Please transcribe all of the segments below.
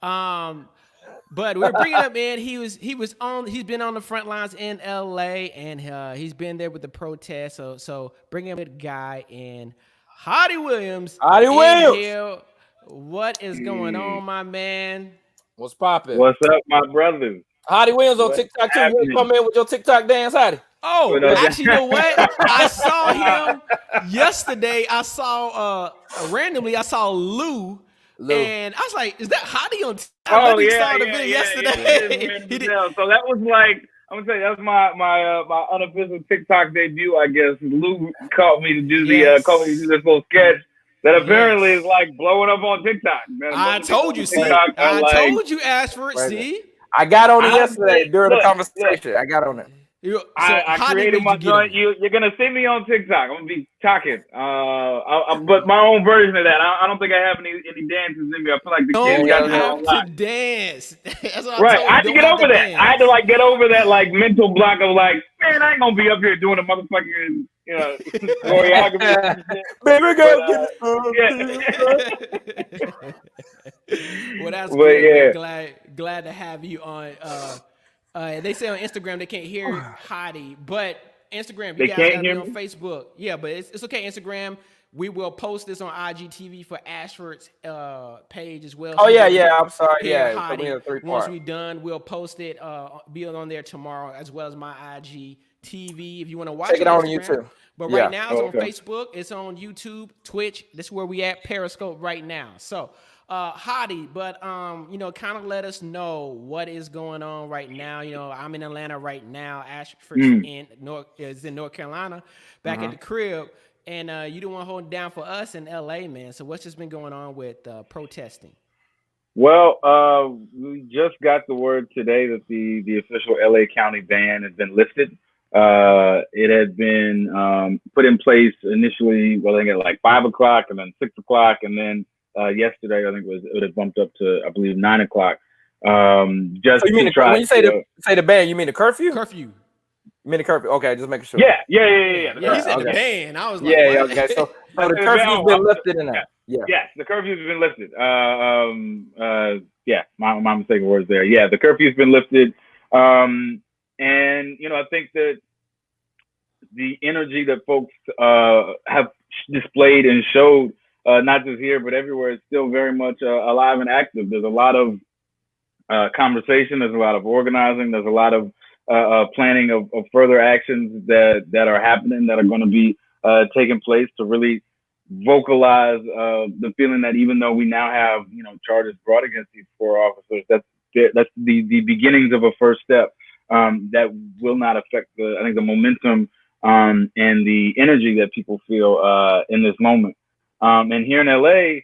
jokes. But we're bringing him in. He's been on the front lines in L.A. and he's been there with the protests. So bring him a guy in. Hottie Williams. Hottie Williams. Here. What is going on, my man? What's popping? What's up, my brothers? Hottie Williams on TikTok too. You come in with your TikTok dance, Hottie. Oh, actually, you know what? I saw him yesterday. I saw randomly. I saw Lou. And I was like, "Is that Hottie on?" I saw the video yesterday. He did. So that was like, I'm gonna say that's my unofficial TikTok debut. I guess Lou called me to do this little sketch that apparently is like blowing up on TikTok. Man, I told you, told you, Ashford. See, I got on it yesterday during the conversation. I got on it. I created my joint. You're gonna see me on TikTok. I'm gonna be talking. But my own version of that. I don't think I have any dances in me. I feel like the kids got to dance. That's what right. I had to get over that. I had to like get over that like mental block of like, man, I ain't gonna be up here doing a motherfucking choreography. Baby girl, well, that's good. Yeah. Glad to have you on. They say on Instagram they can't hear Hottie, but Instagram, you guys got me on Facebook. Yeah, but it's okay. Instagram, we will post this on IGTV for Ashford's page as well. Oh, yeah. I'm sorry. Hottie. Once we're done, we'll post it, be on there tomorrow, as well as my IGTV if you want to watch it. Check it out on YouTube. But right now it's on Facebook, it's on YouTube, Twitch. This is where we at, Periscope right now. So, Hottie, but kind of let us know what is going on right now. I'm in Atlanta right now. Ashford is in North Carolina, back at the crib, and you don't want to hold it down for us in LA, man. So what's just been going on with protesting? Well, we just got the word today that the official LA County ban has been lifted. It had been put in place initially, I think at like 5 o'clock and then 6 o'clock, and then yesterday, I think it had bumped up to, I believe, 9 o'clock. Just so you mean when you say the ban, you mean the curfew? Curfew. You mean the curfew? Okay, just making sure. Yeah. He said the ban. I was like, okay. So the curfew's been lifted in that. Yes, the curfew's been lifted. My mistake of words there. Yeah, the curfew's been lifted. And I think that the energy that folks have displayed and showed, not just here, but everywhere, is still very much alive and active. There's a lot of conversation. There's a lot of organizing. There's a lot of planning of further actions that are happening, that are going to be taking place to really vocalize the feeling that even though we now have, charges brought against these 4 officers, that's the beginnings of a first step that will not affect the momentum and the energy that people feel in this moment. And here in LA,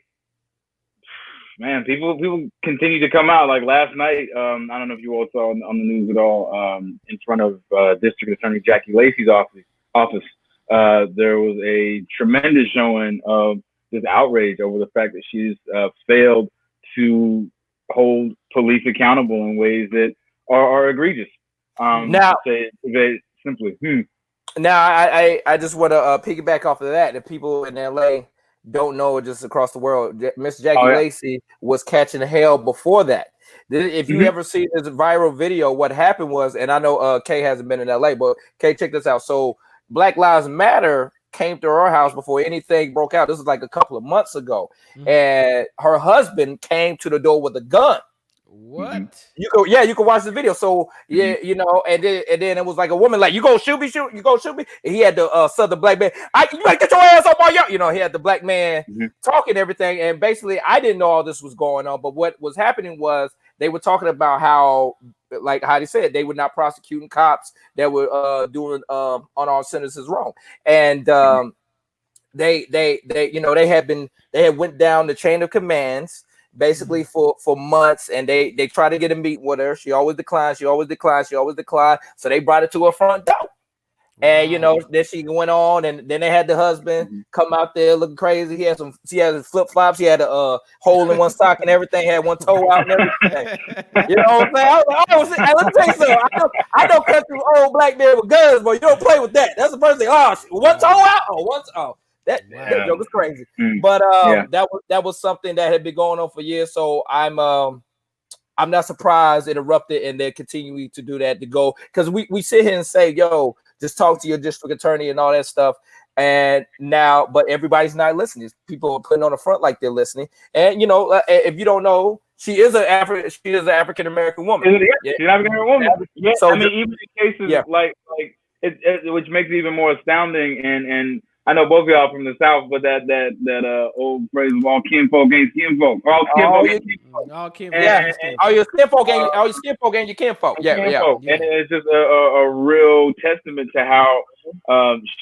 man, people continue to come out. Like last night, I don't know if you all saw on the news at all, in front of District Attorney Jackie Lacey's office, there was a tremendous showing of this outrage over the fact that she's failed to hold police accountable in ways that are egregious. Now, to say it very simply. Now, I just want to piggyback off of that. The people in LA don't know, just across the world, Miss Jackie Lacey was catching hell before that. If you ever see this viral video, what happened was, and I know Kay hasn't been in LA, but Kay, check this out. So Black Lives Matter came to her house before anything broke out. This was like a couple of months ago. And her husband came to the door with a gun. What? You can watch the video. So and then it was like a woman like, you gonna shoot me? And he had the southern black man. You better get your ass up on your. He had the black man talking everything. And basically, I didn't know all this was going on. But what was happening was they were talking about how, like Heidi said, they were not prosecuting cops that were doing unarmed sentences wrong. And they had went down the chain of commands basically for months, and they tried to get a meet with her. She always declined. So they brought it to her front door. And then she went on, and then they had the husband come out there looking crazy. She had his flip flops. He had a hole in one sock and everything. Had one toe out and everything. You know what I'm saying? I was like, let me tell you something. I don't catch this old black man with guns, but you don't play with that. That's the first thing. Oh, one toe out. That joke is crazy. Mm. But that was something that had been going on for years. So I'm not surprised it erupted, and they're continuing to do that to go, because we sit here and say, yo, just talk to your district attorney and all that stuff. And now, but everybody's not listening. People are putting on the front like they're listening. And if you don't know, she is an African American woman. She's an African American woman. Yeah. So even in cases like it, which makes it even more astounding. And I know both of y'all from the South, but that old phrase of all kinfolk ain't kinfolk. All kinfolk ain't kinfolk. All kinfolk. All your skinfolk ain't your kinfolk. Yeah. And it's just a real testament to how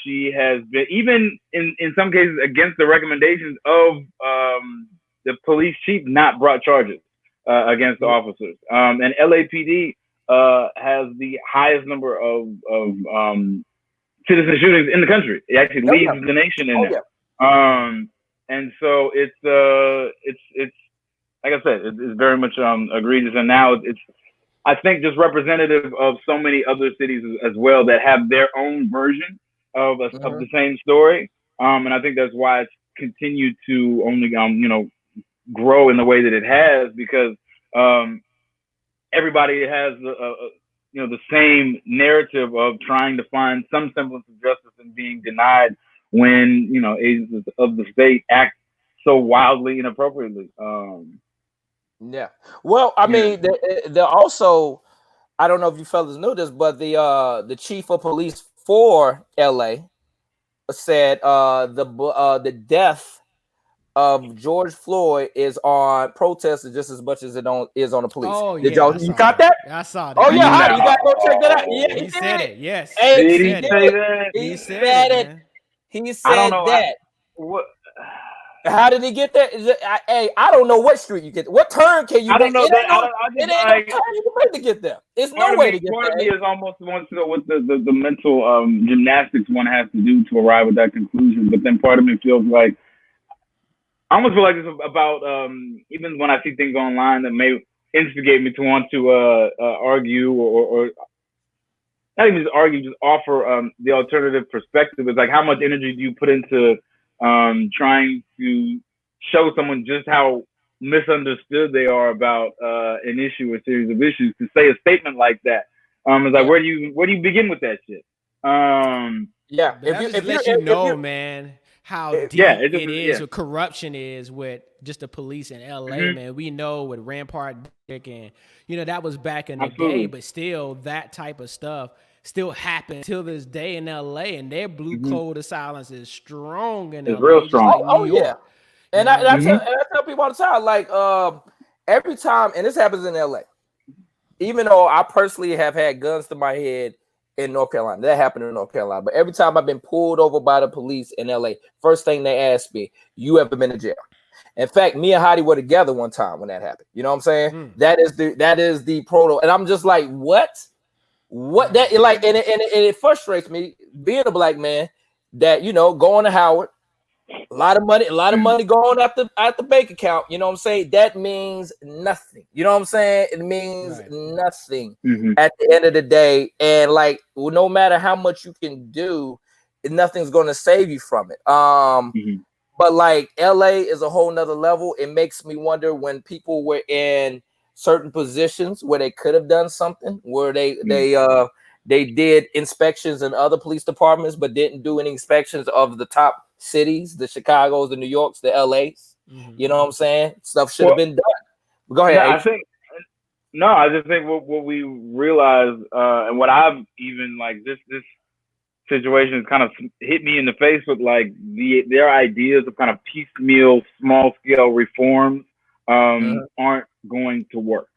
she has been, even in some cases, against the recommendations of the police chief, not brought charges against the officers. And LAPD has the highest number of citizen shootings in the country. It actually leads the nation in that. And so it's like I said, it's very much egregious. And now it's I think just representative of so many other cities as well that have their own version of the same story. And I think that's why it's continued to only grow in the way that it has, because everybody has the same narrative of trying to find some semblance of justice and being denied when agents of the state act so wildly inappropriately. Well, I mean, they're also, I don't know if you fellas knew this, but the chief of police for LA said the death of George Floyd is on protesters just as much as it is on the police. Oh, you caught that? I saw that. Oh yeah, Heidi, you gotta go check that out. Yeah, he said it. Yes. Did he say that? He said it. He said I don't know that. What? How did he get there? I don't know what street you get. What turn can you? I don't know that. It ain't no turn you can make to get there. It's no way to get there. Part of me is almost wants to know what the mental gymnastics one has to do to arrive at that conclusion. But then part of me feels like, I almost feel like it's about even when I see things online that may instigate me to want to argue or not even just argue, just offer the alternative perspective. It's like, how much energy do you put into trying to show someone just how misunderstood they are about an issue or series of issues, to say a statement like that? It's like, where do you begin with that shit? If you know, man, how deep it is, what corruption is with just the police in LA, man. We know with Rampart and that was back in the day, but still that type of stuff still happens till this day in LA, and their blue code of silence is strong in LA. It's real strong. Like New York. And I tell people all the time, like every time, and this happens in LA, even though I personally have had guns to my head in North Carolina, that happened in North Carolina, but every time I've been pulled over by the police in LA, first thing they ask me, you ever been to jail? In fact, me and Heidi were together one time when that happened. You know what I'm saying? That is the proto, and I'm just like, what that like, and it frustrates me being a black man that going to Howard, a lot of money going out the bank account. You know what I'm saying? That means nothing. You know what I'm saying? It means nothing at the end of the day. And like, no matter how much you can do, nothing's going to save you from it. But like, LA is a whole nother level. It makes me wonder when people were in certain positions where they could have done something, where they did inspections in other police departments, but didn't do any inspections of the top cities, the Chicagos, the New Yorks, the LAs. You know what I'm saying? Stuff should have been done. Go ahead. I just think what we realize, and what I've even like this situation has kind of hit me in the face with, like, their ideas of kind of piecemeal, small scale reforms aren't going to work,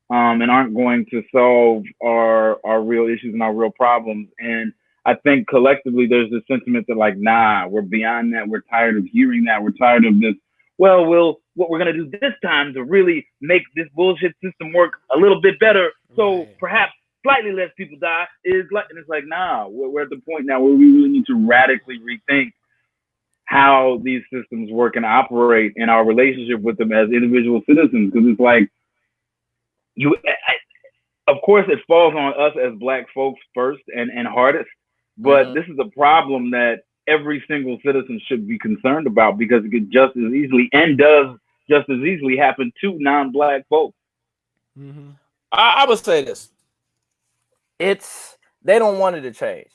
and aren't going to solve our real issues and our real problems. And I think collectively there's this sentiment that, like, nah, we're beyond that. We're tired of hearing that. We're tired of this. Well, what we're going to do this time to really make this bullshit system work a little bit better, so perhaps slightly less people die, is like, and it's like, nah, we're at the point now where we really need to radically rethink how these systems work and operate, and our relationship with them as individual citizens. Because it's like, of course, it falls on us as Black folks first and hardest, but this is a problem that every single citizen should be concerned about, because it could just as easily, and does just as easily, happen to non-black folks. Mm-hmm. I would say this. They don't want it to change.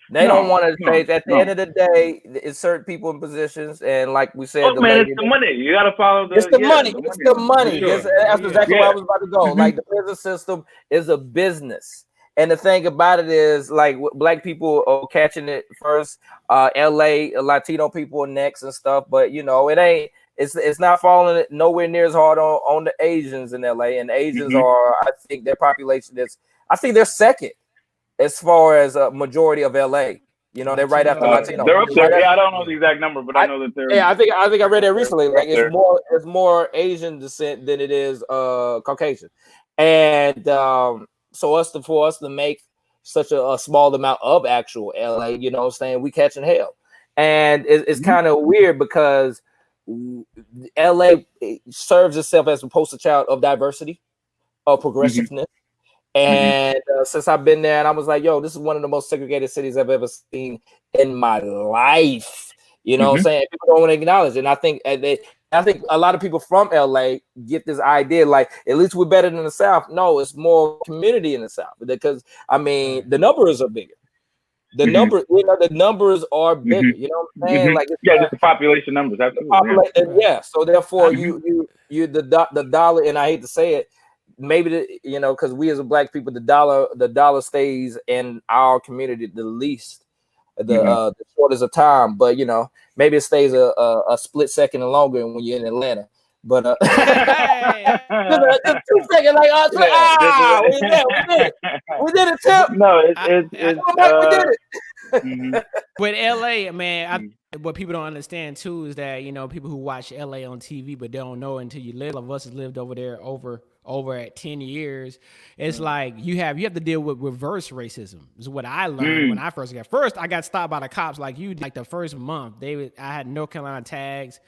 They don't want to change. At the end of the day, it's certain people in positions, and like we said, the man, lady, it's the money. You gotta follow the. It's the money. The it's the money. Sure. That's exactly where I was about to go. Like, the prison system is a business, and the thing about it is, like, black people are catching it first. LA, Latino people are next and stuff. But it ain't. It's not falling nowhere near as hard on the Asians in LA, and Asians are, I think, their population is. I think they're second as far as a majority of LA. They're right after Latino. They're up there. I don't know the exact number, but I know that they're. Yeah, I think I read it recently. Like, it's more Asian descent than it is Caucasian, and for us to make such a small amount of actual LA, we catching hell, and it's kind of weird because LA serves itself as a poster child of diversity, of progressiveness. And since I've been there, and I was like, yo, this is one of the most segregated cities I've ever seen in my life. You know what I'm saying? People don't want to acknowledge it. And I think a lot of people from LA get this idea, like, at least we're better than the South. No, it's more community in the South, because the numbers are bigger. The numbers are bigger. You know what I'm saying? Like, just the population numbers. Absolutely. So therefore, you the dollar, and I hate to say it, maybe because we as a black people, the dollar stays in our community the least, the shortest of time. But maybe it stays a split second and longer when you're in Atlanta. But just 2 seconds, like, we did it, Tip. No, we did it. With LA, man, what people don't understand too is that people who watch LA on TV but don't know until you live. All of us has lived over there over at 10 years. It's like you have to deal with reverse racism. Is what I learned when I first got. First, I got stopped by the cops like you. Like, the first month, I had North Carolina tags.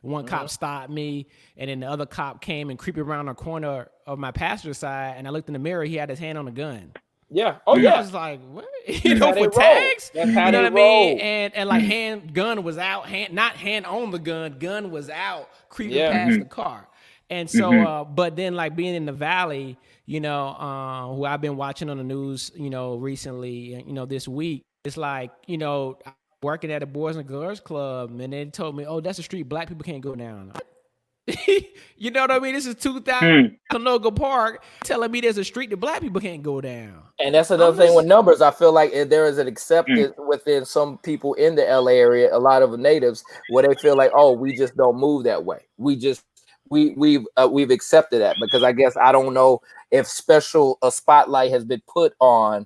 One cop stopped me, and then the other cop came and creeped around the corner of my passenger side, and I looked in the mirror. He had his hand on the gun. Yeah. Oh, yeah. I was like, what? For tags? You know what I mean? And like, gun was out, not hand on the gun was out, creeping past the car. And so, but then, like, being in the Valley, who I've been watching on the news, recently, this week, it's like, working at a Boys and Girls Club, and they told me, oh, that's a street black people can't go down. You know what I mean? This is 2000 Canoga Park telling me there's a street that black people can't go down. And that's another thing with numbers. I feel like there is an acceptance within some people in the LA area, a lot of natives, where they feel like, oh, we just don't move that way. We've accepted that, because I guess I don't know if a spotlight has been put on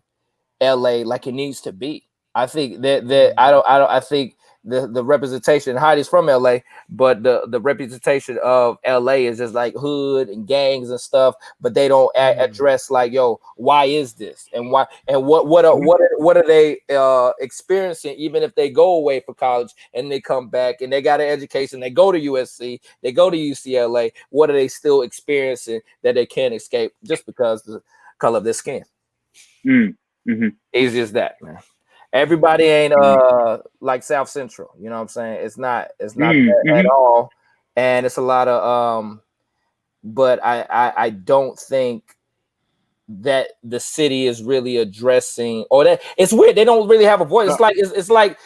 LA like it needs to be. I think I think the representation, Heidi's from LA, but the representation of LA is just like hood and gangs and stuff, but they don't address, like, yo, why is this, and why, and what are they experiencing, even if they go away for college and they come back and they got an education, they go to USC, they go to UCLA, what are they still experiencing that they can't escape just because the color of their skin? Easy as that, man. Everybody ain't like South Central, you know what I'm saying? It's not that at all, and it's a lot of but I don't think that the city is really addressing, or that it's weird, they don't really have a voice. It's like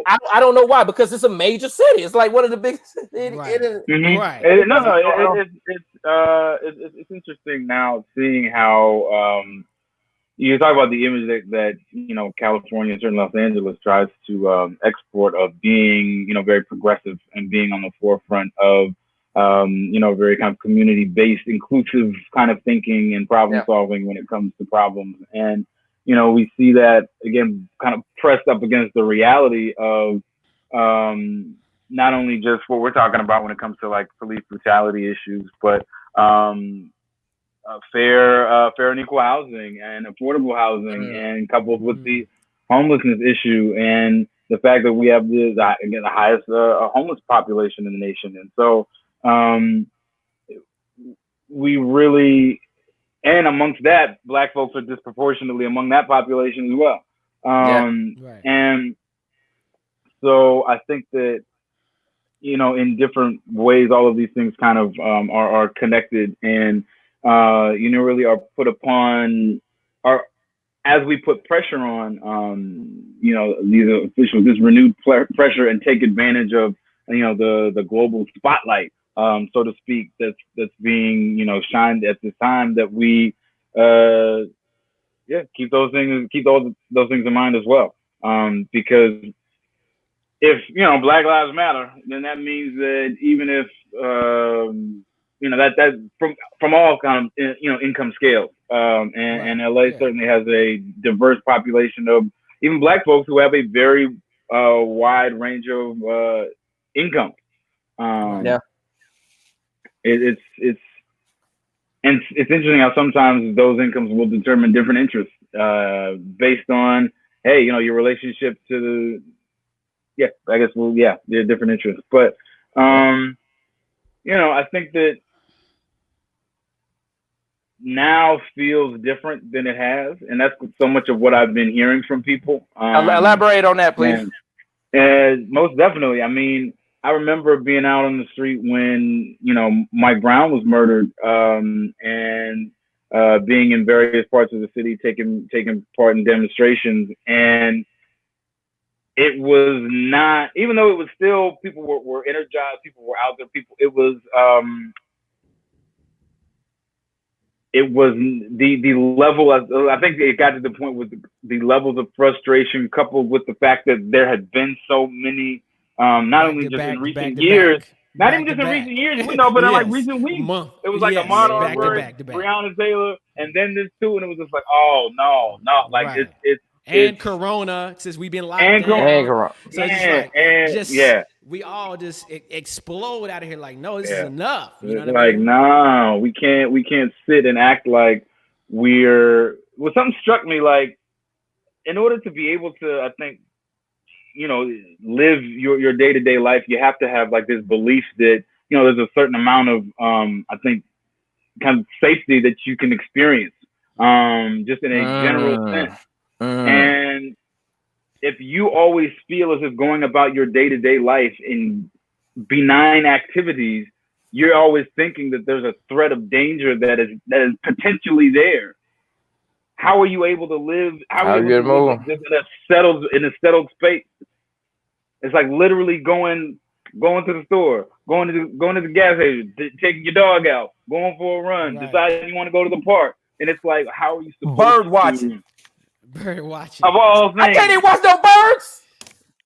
I don't know why, because it's a major city. It's like one of the biggest cities. Right. It's interesting now seeing how you talk about the image that California and certainly Los Angeles tries to export of being very progressive and being on the forefront of very kind of community-based, inclusive kind of thinking and problem solving when it comes to problems. And we see that again kind of pressed up against the reality of not only just what we're talking about when it comes to like police brutality issues, but fair and equal housing and affordable housing, and coupled with the homelessness issue and the fact that we have the highest homeless population in the nation. And so we really, and amongst that, black folks are disproportionately among that population as well. And so I think that, you know, in different ways, all of these things kind of are connected, and you know, really are put upon, are, as we put pressure on, you know, these officials, this renewed pressure, and take advantage of, you know, the global spotlight, so to speak, that's being, you know, shined at this time, that we keep those things in mind as well, because if, you know, Black Lives Matter, then that means that even if you know, that from all kind of, you know, income scales, and LA certainly has a diverse population of even Black folks who have a very wide range of income. It's and it's interesting how sometimes those incomes will determine different interests based on, hey, you know, your relationship to the, I guess, well, they're different interests. But, you know, I think that now feels different than it has. And that's so much of what I've been hearing from people. Elaborate on that, please. And most definitely. I mean, I remember being out on the street when, you know, Mike Brown was murdered, and being in various parts of the city, taking part in demonstrations. And it was not, even though it was still, people were energized, people were out there, it was the level of, I think it got to the point with the levels of frustration, coupled with the fact that there had been so many, not only just in recent years, not even just in recent years, we know, but in like recent weeks, it was like Ahmaud Arbery, Breonna Taylor, and then this too, and it was just like, oh no, like it's Corona, since we've been locked down. So it's just like, we all just explode out of here like, no, this is enough. You know what I mean? No, we can't sit and act like we're, well, something struck me, like, in order to be able to, I think, you know, live your day-to-day life, you have to have like this belief that, you know, there's a certain amount of I think kind of safety that you can experience, just in a general sense. And if you always feel as if going about your day-to-day life in benign activities, you're always thinking that there's a threat of danger that is potentially there. How are you able to live? How are you able to live in a settled space? It's like literally going to the store, going to the gas station, taking your dog out, going for a run, deciding you want to go to the park, and it's like, how are you supposed bird watching? Bird watching. Of all things. I can't even watch no birds.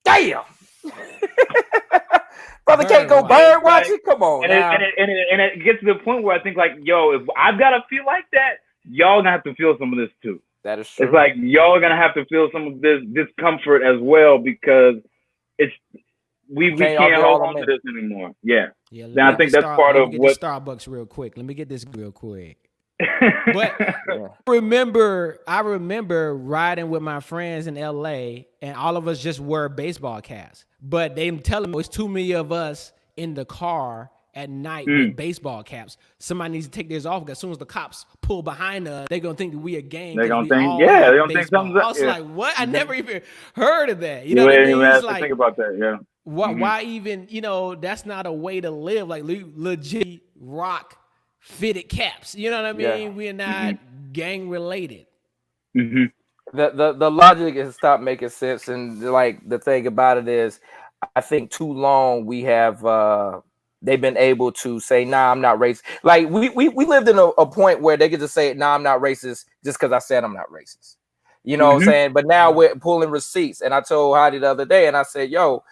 Damn. Brother can't go bird watching. Come on, and it gets to the point where I think, like, yo, if I've got to feel like that, y'all gonna have to feel some of this too. That is true. It's like y'all are gonna have to feel some of this discomfort as well, because it's we can't hold on to this anymore. And I think that's part of what Starbucks real quick. Let me get this real quick. But I remember riding with my friends in LA, and all of us just wore baseball caps. But they telling me it's too many of us in the car at night with baseball caps. Somebody needs to take theirs off, because as soon as the cops pull behind us, they're gonna think that we a gang. They're gonna think, they're gonna think something's up. I was like, what? I never even heard of that. You know what I mean? It's like, think about that, why even, you know, that's not a way to live. Like, legit rock fitted caps. You know what I mean? We're not gang related. The logic has stopped making sense, and like the thing about it is, I think too long we have they've been able to say, nah, I'm not racist. Like we lived in a point where they could just say, nah, I'm not racist just because I said I'm not racist. You know what I'm saying? But now we're pulling receipts. And I told Heidi the other day, and I said, yo,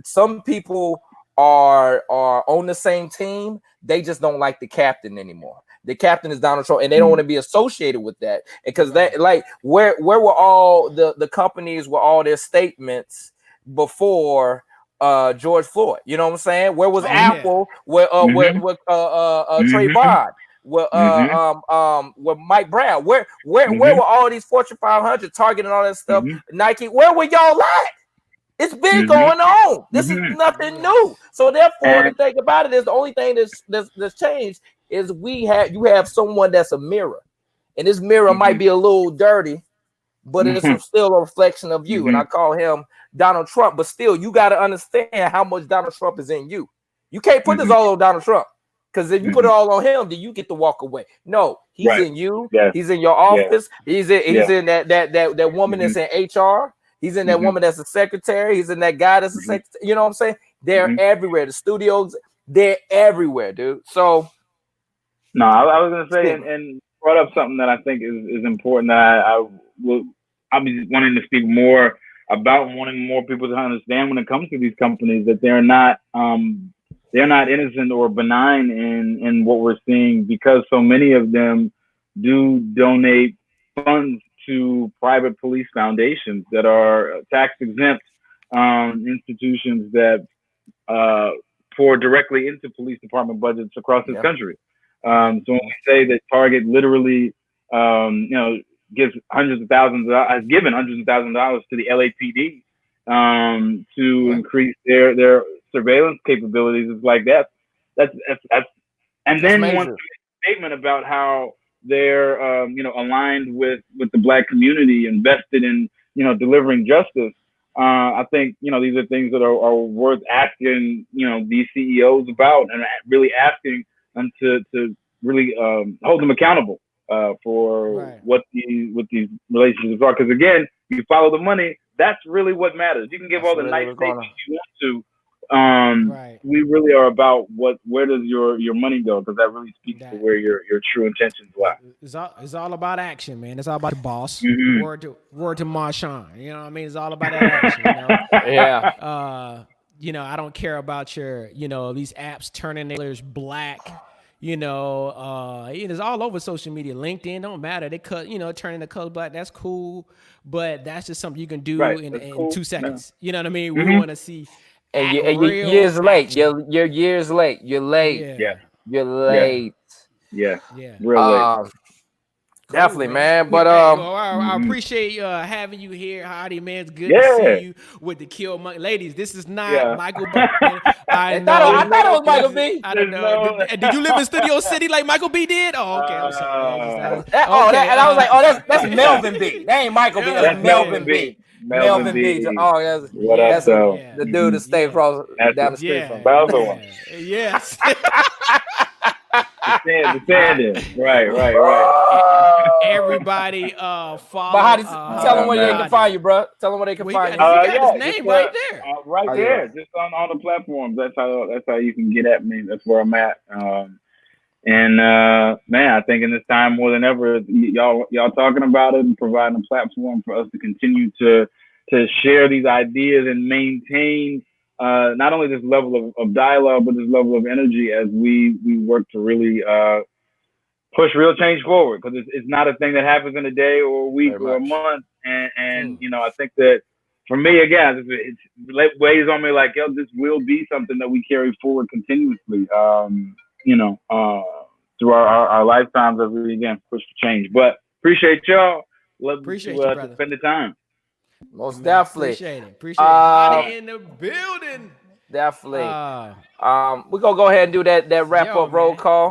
some people are on the same team. They just don't like the captain anymore. The captain is Donald Trump, and they don't want to be associated with that, because that, like, where were all the companies with all their statements before George Floyd? You know what I'm saying? Where was Apple? Where Trayvon? With Mike Brown? Where were all these Fortune 500, Target and all that stuff? Nike? Where were y'all at? It's been going on. This is nothing new. So therefore, the thing about it is, the only thing that's changed is you have someone that's a mirror, and this mirror might be a little dirty, but it's still a reflection of you. And I call him Donald Trump, but still, you got to understand how much Donald Trump is in you. You can't put this all on Donald Trump, because if you put it all on him, then you get to walk away. No, he's in you. Yes. He's in your office. Yes. He's in that woman that's in HR. He's in that woman that's a secretary. He's in that guy that's a secretary. You know what I'm saying? They're everywhere. The studios, they're everywhere, dude. So, no, I was gonna say, and brought up something that I think is important. That I'll be wanting to speak more about, wanting more people to understand when it comes to these companies, that they're not innocent or benign in what we're seeing, because so many of them do donate funds to private police foundations that are tax exempt institutions that pour directly into police department budgets across this country. So when we say that Target literally, gives hundreds of thousands, has given hundreds of thousands of dollars to the LAPD to increase their surveillance capabilities, it's like that's and then one statement about how they're aligned with the Black community, invested in delivering justice. I think these are things that are worth asking these CEOs about, and really asking them to really hold them accountable for what these relationships are. Because again, you follow the money. That's really what matters. You can give all the nice things you want to. We really are about where does your money go, because that really speaks to where your true intentions lie. It's all about action, man. It's all about the boss. Word to Marshawn. You know what I mean? It's all about that action. I don't care about your these apps turning their colors black. It's all over social media. LinkedIn, don't matter. They cut, turning the color black. That's cool, but that's just something you can do in 2 seconds. You know what I mean? We want to see. And you're years late. You're years late. You're late. Yeah. You're late. Yeah. Real late. Definitely, man. But I appreciate having you here, Hadi, man. It's good to see you with the Kill Monkey. Ladies, this is not Michael B. I thought it was Michael B. I don't know. Did you live in Studio City like Michael B did? Oh, okay. I'm sorry. And I was like, that's Melvin B. That ain't Michael B. That's Melvin B. Melvin B. Oh, that's the dude that stayed down the street from. Other one. Yes. The stand-in. Right. Everybody follow. But how tell them where they can find you, bro. Tell them where they can find you. You got his name right there. Right there. Just on all the platforms. That's how you can get at me. That's where I'm at. Man, I think in this time more than ever, y'all talking about it and providing a platform for us to continue to share these ideas and maintain not only this level of dialogue, but this level of energy as we work to really push real change forward. Because it's not a thing that happens in a day or a week or a month. And I think that for me, again, it weighs on me like, this will be something that we carry forward continuously, through our lifetimes as we, again, push for change. But appreciate y'all. Love to spend the time. Most definitely. Appreciate it. Hadi in the building. Definitely. We're going to go ahead and do that wrap-up roll call.